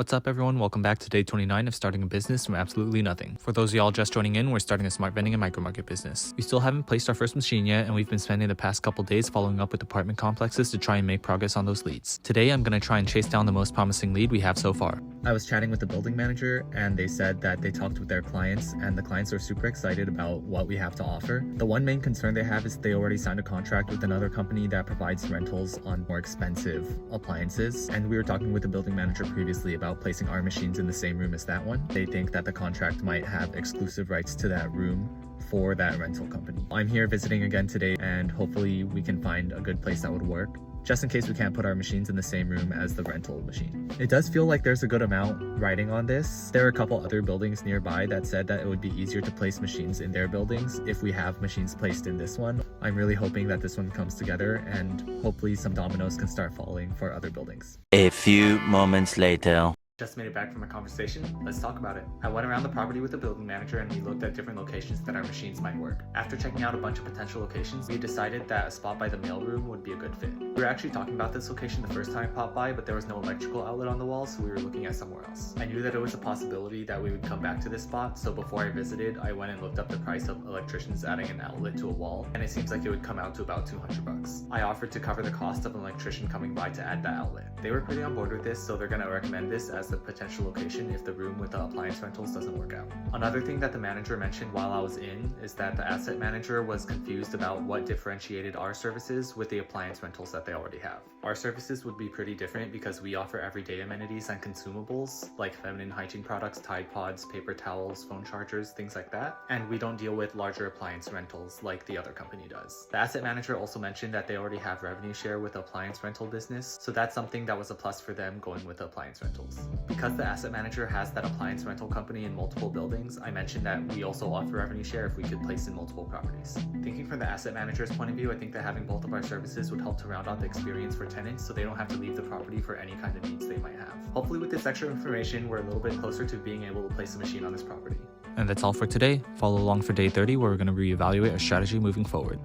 What's up everyone, welcome back to day 29 of starting a business from absolutely nothing. For those of y'all just joining in, we're starting a smart vending and micro market business. We still haven't placed our first machine yet, and we've been spending the past couple days following up with apartment complexes to try and make progress on those leads. Today I'm going to try and chase down the most promising lead we have so far. I was chatting with the building manager and they said that they talked with their clients and the clients are super excited about what we have to offer. The one main concern they have is they already signed a contract with another company that provides rentals on more expensive appliances, and we were talking with the building manager previously about placing our machines in the same room as that one. They think that the contract might have exclusive rights to that room for that rental company. I'm here visiting again today and hopefully we can find a good place that would work, just in case we can't put our machines in the same room as the rental machine. It does feel like there's a good amount riding on this. There are a couple other buildings nearby that said that it would be easier to place machines in their buildings if we have machines placed in this one. I'm really hoping that this one comes together and hopefully some dominoes can start falling for other buildings. A few moments later. Just made it back from a conversation. Let's talk about it. I went around the property with the building manager and we looked at different locations that our machines might work. After checking out a bunch of potential locations, we decided that a spot by the mailroom would be a good fit. We were actually talking about this location the first time I popped by, but there was no electrical outlet on the wall, so we were looking at somewhere else. I knew that it was a possibility that we would come back to this spot, so before I visited, I went and looked up the price of electricians adding an outlet to a wall, and it seems like it would come out to about 200 bucks. I offered to cover the cost of an electrician coming by to add that outlet. They were pretty on board with this, so they're going to recommend this as the potential location if the room with the appliance rentals doesn't work out. Another thing that the manager mentioned while I was in is that the asset manager was confused about what differentiated our services with the appliance rentals that they already have. Our services would be pretty different because we offer everyday amenities and consumables like feminine hygiene products, Tide Pods, paper towels, phone chargers, things like that, and we don't deal with larger appliance rentals like the other company does. The asset manager also mentioned that they already have revenue share with the appliance rental business, so that's something that was a plus for them going with the appliance rentals. Because the asset manager has that appliance rental company in multiple buildings, I mentioned that we also offer revenue share if we could place in multiple properties. Thinking from the asset manager's point of view, I think that having both of our services would help to round out the experience for tenants so they don't have to leave the property for any kind of needs they might have. Hopefully with this extra information, we're a little bit closer to being able to place a machine on this property. And that's all for today. Follow along for day 30 where we're going to reevaluate our strategy moving forward.